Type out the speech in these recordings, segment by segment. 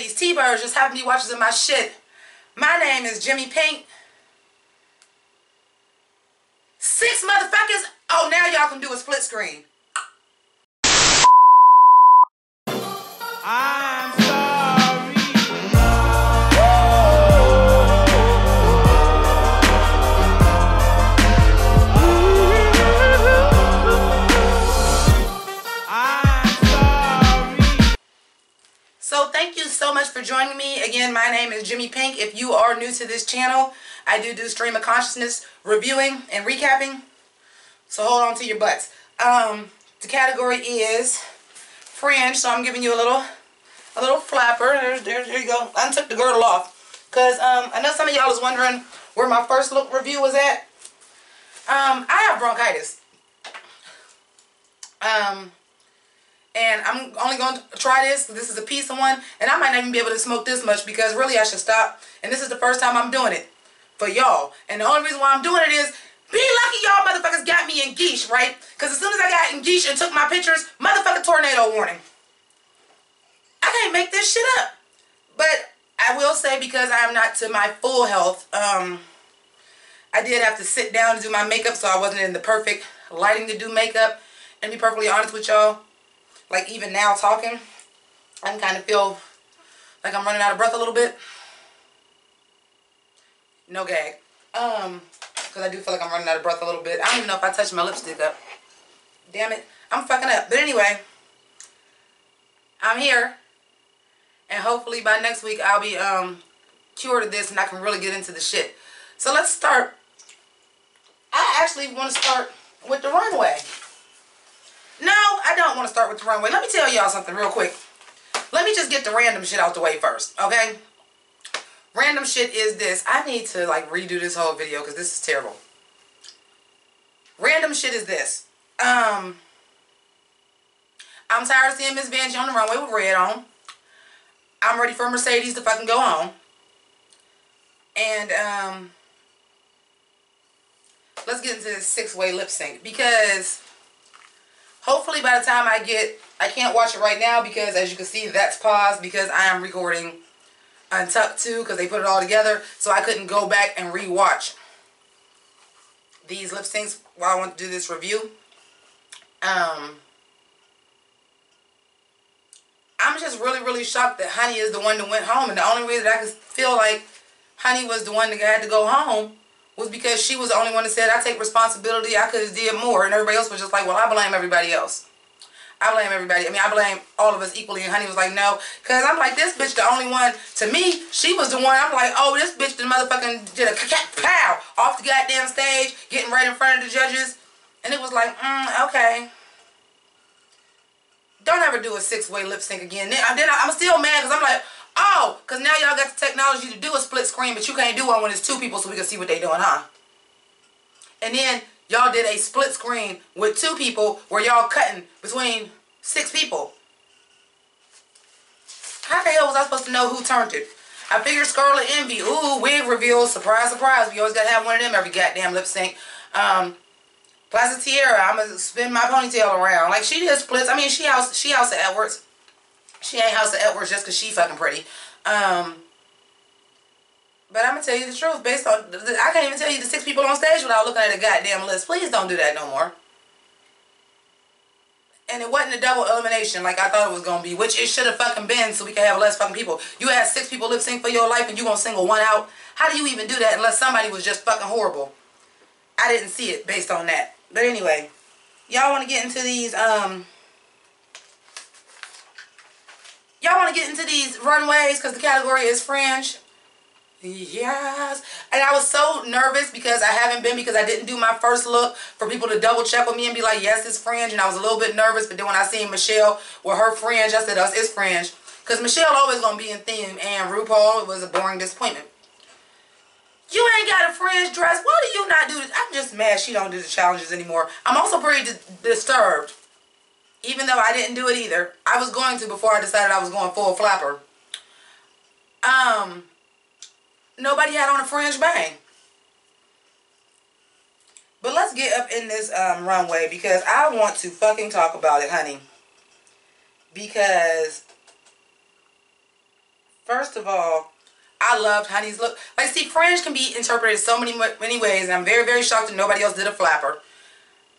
ladies, T-Birds, just happen to be watchers of my shit. My name is Jimmy Pink. 6 motherfuckers. Oh, now y'all can do a split screen. I'm sorry. I'm sorry. So thank you so much for joining me. Again, my name is Jimmy Pink. If you are new to this channel, I do stream of consciousness reviewing and recapping. So hold on to your butts. The category is fringe, so I'm giving you a little flapper. There you go. I took the girdle off because I know some of y'all is wondering where my first look review was at. I have bronchitis. And I'm only going to try this. This is a piece of one, and I might not even be able to smoke this much because really I should stop. And this is the first time I'm doing it for y'all. And the only reason why I'm doing it is be lucky y'all motherfuckers got me in geesh, right? Because as soon as I got in geesh and took my pictures, motherfucking tornado warning. I can't make this shit up. But I will say, because I am not to my full health, I did have to sit down to do my makeup, so I wasn't in the perfect lighting to do makeup. And to be perfectly honest with y'all, like even now talking, I can kind of feel like I'm running out of breath a little bit. No gag. Because I do feel like I'm running out of breath a little bit. I don't even know if I touched my lipstick up. Damn it. I'm fucking up. But anyway, I'm here. And hopefully by next week I'll be cured of this and I can really get into the shit. So let's start. I actually want to start with the runway. No, I don't want to start with the runway. Let me tell y'all something real quick. Let me just get the random shit out the way first, okay? Random shit is this. I need to like redo this whole video because this is terrible. Random shit is this. I'm tired of seeing Miss Vanjie on the runway with red on. I'm ready for Mercedes to fucking go on. And let's get into this 6-way lip sync because hopefully by the time I can't watch it right now because as you can see that's paused because I am recording Untucked too because they put it all together, so I couldn't go back and re-watch these lip syncs while I want to do this review. I'm just really shocked that Honey is the one that went home, and the only reason I could feel like Honey was the one that had to go home was because she was the only one that said, I take responsibility, I could have did more, and everybody else was just like, well, I blame everybody else. I blame everybody. I mean, I blame all of us equally. And Honey was like, no. Because I'm like, this bitch the only one. To me, she was the one. I'm like, oh, this bitch the motherfucking did a pow off the goddamn stage, getting right in front of the judges. And it was like, okay. Don't ever do a 6-way lip sync again. Then I'm still mad because I'm like, oh, because now y'all got the technology to do a split screen, but you can't do one when it's 2 people so we can see what they doing, huh? And then y'all did a split screen with 2 people where y'all cutting between 6 people. How the hell was I supposed to know who turned it? I figured Scarlet Envy. Ooh, wig reveal. Surprise, surprise. We always got to have one of them every goddamn lip sync. Plaza Tierra. I'm going to spin my ponytail around. Like, she did splits. I mean, she House of Edwards. She ain't House of Edwards just because she fucking pretty. But I'm going to tell you the truth. Based on, I can't even tell you the 6 people on stage without looking at a goddamn list. Please don't do that no more. And it wasn't a double elimination like I thought it was going to be. Which it should have fucking been so we can have less fucking people. You had 6 people lip sync for your life and you going to single one out. How do you even do that unless somebody was just fucking horrible? I didn't see it based on that. But anyway. Y'all want to get into these, y'all want to get into these runways because the category is fringe. Yes. And I was so nervous because I haven't been, because I didn't do my first look for people to double check with me and be like, yes, it's fringe. And I was a little bit nervous, but then when I seen Michelle with her fringe, I said, oh, it's fringe. Because Michelle always going to be in theme, and RuPaul was a boring disappointment. You ain't got a fringe dress. Why do you not do this? I'm just mad she don't do the challenges anymore. I'm also pretty disturbed. Even though I didn't do it either. I was going to before I decided I was going full flapper. Nobody had on a fringe bang. But let's get up in this runway because I want to fucking talk about it, honey. Because First of all, I loved Honey's look. Like, see, fringe can be interpreted so many ways, and I'm very, very shocked that nobody else did a flapper.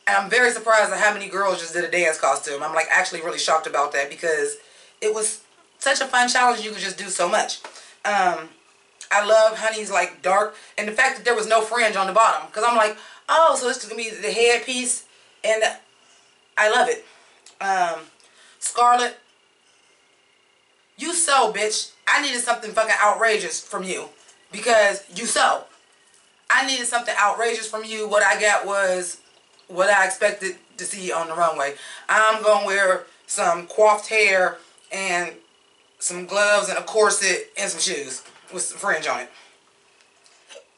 And I'm very surprised at how many girls just did a dance costume. I'm, like, actually really shocked about that because it was such a fun challenge. You could just do so much. I love Honey's, like, dark, and the fact that there was no fringe on the bottom. Because I'm like, oh, so this is going to be the headpiece, and I love it. Scarlett, you sew, bitch. I needed something fucking outrageous from you because you sew. I needed something outrageous from you. What I got was what I expected to see on the runway. I'm going to wear some coiffed hair and some gloves and a corset and some shoes with some fringe on it.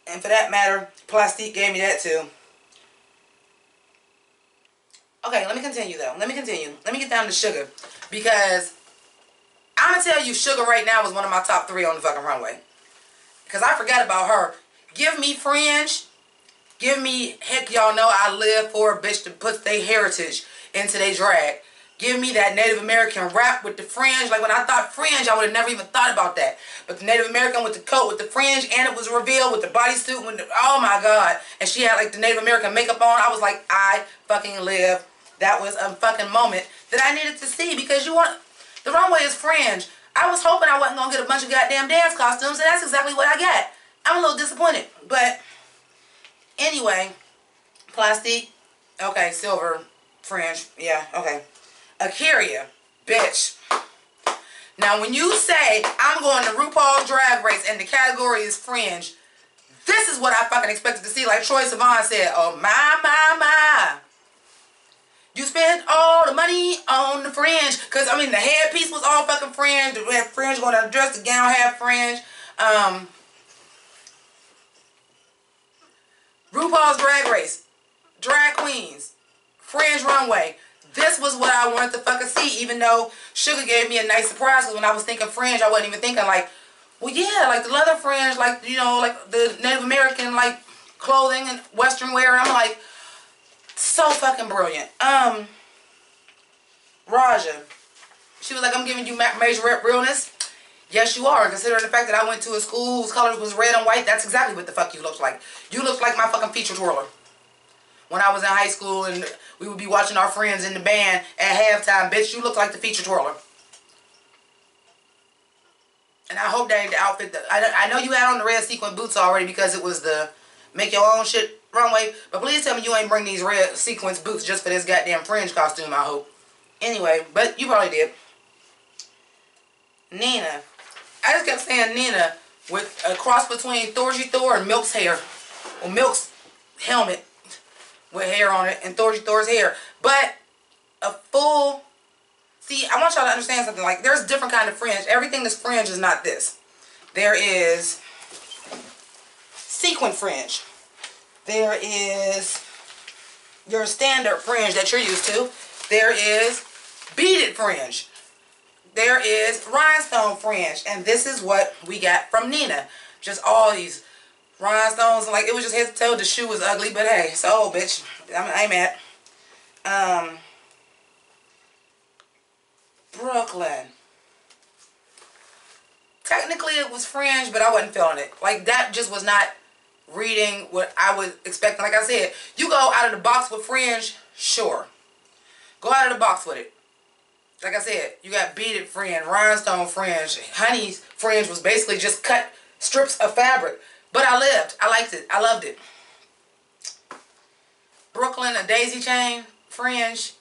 And for that matter, Plastique gave me that too. Okay, let me continue though. Let me continue. Let me get down to Sugar. Because I'm going to tell you, Sugar right now is one of my top 3 on the fucking runway. Because I forgot about her. Give me fringe. Give me, heck, y'all know I live for a bitch that puts their heritage into their drag. Give me that Native American wrap with the fringe. Like, when I thought fringe, I would have never even thought about that. But the Native American with the coat, with the fringe, and it was revealed with the bodysuit. Oh, my God. And she had, like, the Native American makeup on. I was like, I fucking live. That was a fucking moment that I needed to see because you want... The runway is fringe. I was hoping I wasn't going to get a bunch of goddamn dance costumes, and that's exactly what I got. I'm a little disappointed. But, anyway, Plastique. Okay, silver, fringe. Yeah, okay. A'keria, bitch. Now, when you say I'm going to RuPaul's Drag Race and the category is fringe, this is what I fucking expected to see. Like Troye Sivan said, oh, my. You spent all the money on the fringe. Because, I mean, the headpiece was all fucking fringe. We had fringe going to the dress. The gown had fringe. RuPaul's Drag Race. Drag queens. Fringe runway. This was what I wanted to fucking see. Even though Sugar gave me a nice surprise. Because when I was thinking fringe, I wasn't even thinking like, well, yeah, like the leather fringe. Like, you know, like the Native American, like, clothing and Western wear. I'm like... So fucking brilliant. Raja. She was like, I'm giving you major rep realness. Yes, you are. Considering the fact that I went to a school whose colors was red and white, that's exactly what the fuck you look like. You look like my fucking feature twirler. When I was in high school and we would be watching our friends in the band at halftime, bitch, you look like the feature twirler. And I hope that ain't the outfit that... I know you had on the red sequin boots already because it was the make your own shit runway, but please tell me you ain't bring these red sequence boots just for this goddamn fringe costume, I hope. Anyway, but you probably did. Nina. I just kept saying Nina with a cross between Thorgy Thor and Milk's hair. Or Milk's helmet with hair on it and Thorgy Thor's hair. But a full... See, I want y'all to understand something. Like, there's different kind of fringe. Everything that's fringe is not this. There is sequin fringe. There is your standard fringe that you're used to. There is beaded fringe. There is rhinestone fringe. And this is what we got from Nina. Just all these rhinestones. Like, it was just head to toe. The shoe was ugly, but hey, so bitch. I ain't mad. Brooklyn. Technically, it was fringe, but I wasn't feeling it. Like, that just was not reading what I was expecting. Like I said, you go out of the box with fringe, sure. Go out of the box with it. Like I said, you got beaded fringe, rhinestone fringe. Honey's fringe was basically just cut strips of fabric. But I lived. I liked it. I loved it. Brooklyn, a daisy chain, fringe.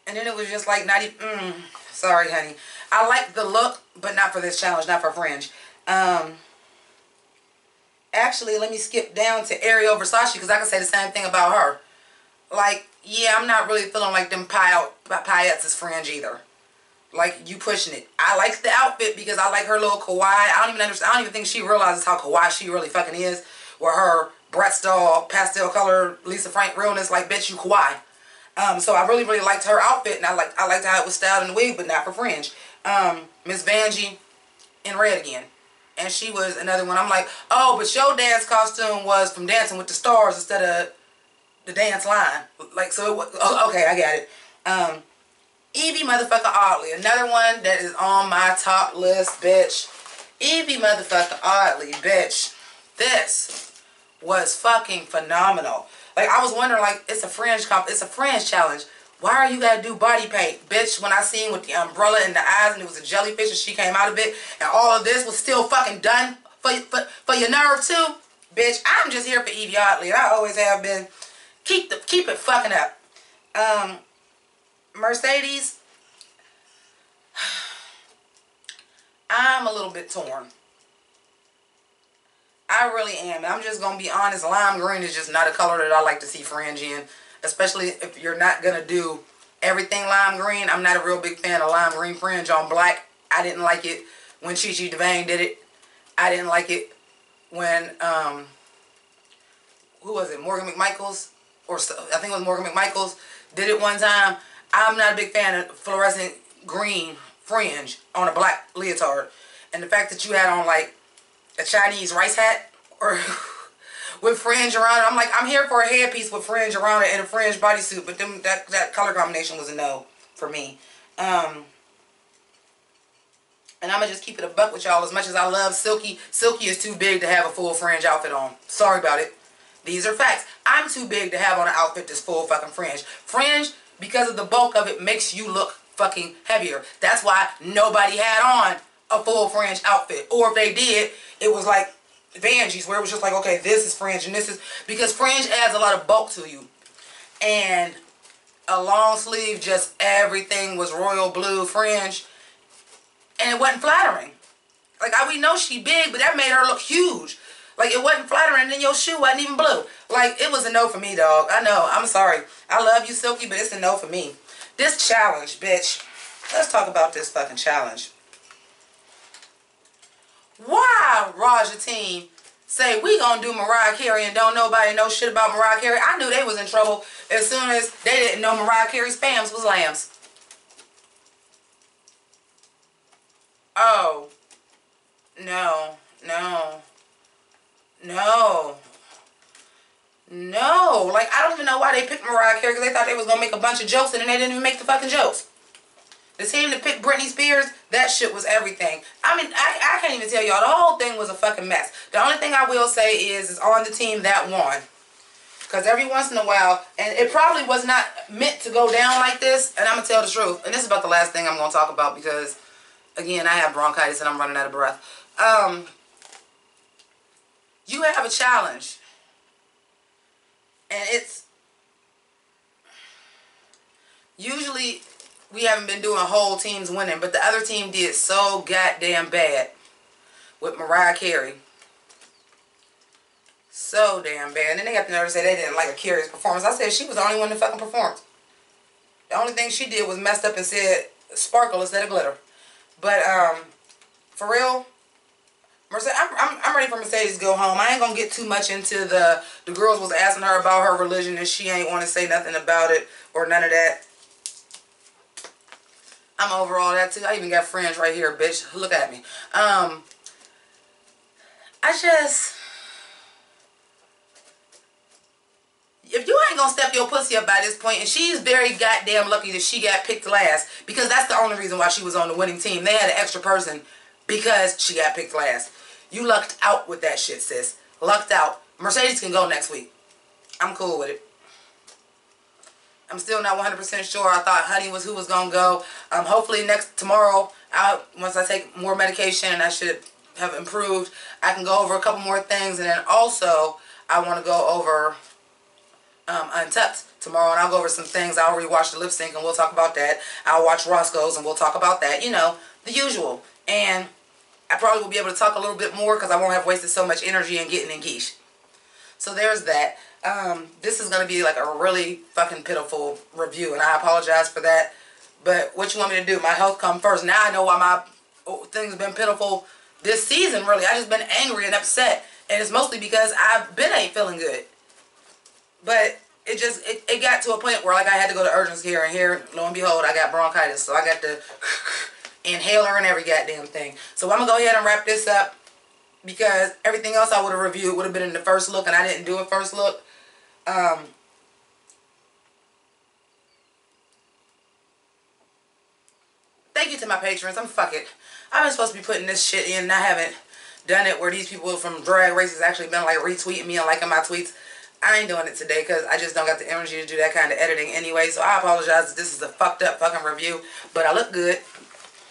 And then it was just like not even... sorry, honey. I like the look, but not for this challenge, not for fringe. Actually, let me skip down to Ariel Versace because I can say the same thing about her. Like, yeah, I'm not really feeling like them paillettes is fringe either. Like, you pushing it. I like the outfit because I like her little kawaii. I don't even understand. I don't even think she realizes how kawaii she really fucking is. With her Bratz doll, pastel color, Lisa Frank realness. Like, bitch, you kawaii. So I really, really liked her outfit, and I liked how it was styled in the wig, but not for fringe. Miss Vanjie in red again. And she was another one. I'm like, oh, but your dance costume was from Dancing with the Stars instead of the dance line. Like, so it was, okay, I got it. Yvie motherfucker Oddly. Another one that is on my top list, bitch. Evie motherfucking Oddly, bitch. This was fucking phenomenal. Like, I was wondering, like, it's a fringe challenge. Why are you gotta do body paint? Bitch, when I seen with the umbrella in the eyes and it was a jellyfish and she came out of it and all of this was still fucking done for your nerve too? Bitch, I'm just here for Evie Oddly. I always have been. Keep it fucking up. Mercedes, I'm a little bit torn. I really am. I'm just going to be honest. Lime green is just not a color that I like to see fringe in. Especially if you're not going to do everything lime green. I'm not a real big fan of lime green fringe on black. I didn't like it when Chi Chi DeVayne did it. I didn't like it when, who was it? Morgan McMichaels? Or I think it was Morgan McMichaels did it one time. I'm not a big fan of fluorescent green fringe on a black leotard. And the fact that you had on like a Chinese rice hat or with fringe around it. I'm like, I'm here for a headpiece with fringe around it and a fringe bodysuit, but then that color combination was a no for me. And I'm going to just keep it a buck with y'all. As much as I love Silky, Silky is too big to have a full fringe outfit on. Sorry about it. These are facts. I'm too big to have on an outfit that's full fucking fringe. Fringe, because of the bulk of it, makes you look fucking heavier. That's why nobody had on a full fringe outfit. Or if they did, it was like Vanjie's, where it was just like, okay, this is fringe and this is... Because fringe adds a lot of bulk to you. And a long sleeve, just everything was royal blue fringe. And it wasn't flattering. Like, we know she big, but that made her look huge. Like, it wasn't flattering, and your shoe wasn't even blue. Like, it was a no for me, dog. I know. I'm sorry. I love you, Silky, but it's a no for me. This challenge, bitch. Let's talk about this fucking challenge. Why Raja team say we gonna do Mariah Carey and don't nobody know shit about Mariah Carey? I knew they was in trouble as soon as they didn't know Mariah Carey's spams was lambs. Oh. No. No. No. No. Like, I don't even know why they picked Mariah Carey, because they thought they was going to make a bunch of jokes and then they didn't even make the fucking jokes. The team that picked Britney Spears, that shit was everything. I mean, I can't even tell y'all. The whole thing was a fucking mess. The only thing I will say is on the team that won. Because every once in a while, and it probably was not meant to go down like this, and I'm going to tell the truth. And this is about the last thing I'm going to talk about because, again, I have bronchitis and I'm running out of breath. You have a challenge, and it's usually we haven't been doing whole teams winning, but the other team did so goddamn bad with Mariah Carey. So damn bad. And then they got the nerve to say they didn't like a Carey's performance. I said she was the only one that fucking performed. The only thing she did was messed up and said sparkle instead of glitter. But for real, I'm ready for Mercedes to go home. I ain't gonna get too much into the girls was asking her about her religion and she ain't want to say nothing about it or none of that. I'm over all that too. I even got friends right here, bitch. Look at me. If you ain't gonna step your pussy up by this point, and she's very goddamn lucky that she got picked last, because that's the only reason why she was on the winning team. They had an extra person because she got picked last. You lucked out with that shit, sis. Lucked out. Mercedes can go next week. I'm cool with it. I'm still not 100% sure. I thought Honey was who was gonna go. Hopefully tomorrow, once I take more medication and I should have improved, I can go over a couple more things, and then also I want to go over Untucked tomorrow, and I'll go over some things. I already watched the lip sync, and we'll talk about that. I'll watch Roscoe's, and we'll talk about that. You know, the usual. And I probably will be able to talk a little bit more because I won't have wasted so much energy in getting engaged. So there's that. This is going to be like a really fucking pitiful review, and I apologize for that. But what you want me to do? My health come first. Now I know why my things have been pitiful this season, really. I just been angry and upset, and it's mostly because I've been ain't feeling good. But it got to a point where like I had to go to urgency care, and here, lo and behold, I got bronchitis. So I got the inhaler and every goddamn thing. So I'm going to go ahead and wrap this up because everything else I would have reviewed would have been in the first look, and I didn't do a first look. Thank you you to my patrons. Fuck it. I've been supposed to be putting this shit in and I haven't done it where these people from Drag Race has actually been like retweeting me and liking my tweets. I ain't doing it today because I just don't got the energy to do that kind of editing anyway. So I apologize if this is a fucked up fucking review. But I look good.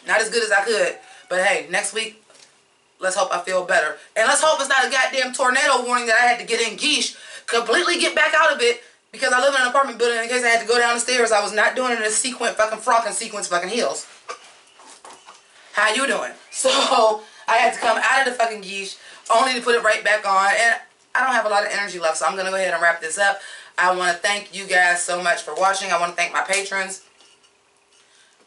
Not as good as I could. But hey, next week, let's hope I feel better. And let's hope it's not a goddamn tornado warning that I had to get in Geesh. Completely get back out of it. Because I live in an apartment building, in case I had to go down the stairs, I was not doing it in a sequin fucking frock and sequins fucking heels. How you doing? So, I had to come out of the fucking Geesh, only to put it right back on, and I don't have a lot of energy left, so I'm going to go ahead and wrap this up. I want to thank you guys so much for watching. I want to thank my patrons.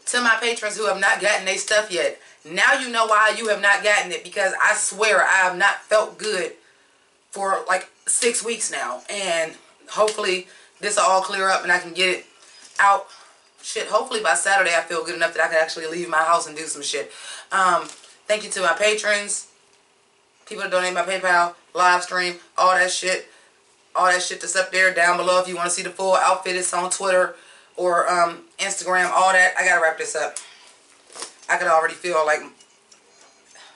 To my patrons who have not gotten their stuff yet, now you know why you have not gotten it, because I swear I have not felt good for like 6 weeks now, and hopefully this will all clear up and I can get it out. Shit, hopefully by Saturday I feel good enough that I can actually leave my house and do some shit. Thank you to my patrons, people that donate my PayPal, live stream, all that shit that's up there down below. If you want to see the full outfit, it's on Twitter or Instagram, all that. I gotta wrap this up. I could already feel like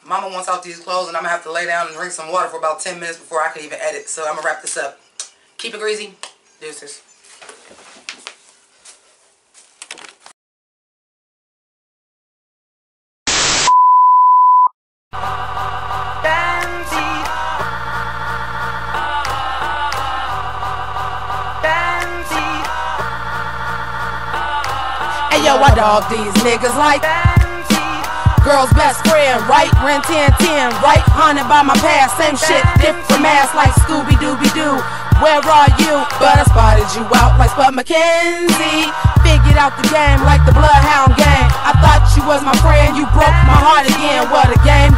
Mama wants off these clothes and I'm gonna have to lay down and drink some water for about 10 minutes before I can even edit. So I'm gonna wrap this up. Keep it greasy. Deuces. Hey yo, I dog these niggas like girl's best friend, right? Ren 1010, right? Haunted by my past, same shit, different mask like Scooby-Dooby-Doo. Where are you? But I spotted you out like Spud McKenzie. Figured out the game like the Bloodhound Gang. I thought you was my friend, you broke my heart again. What a game.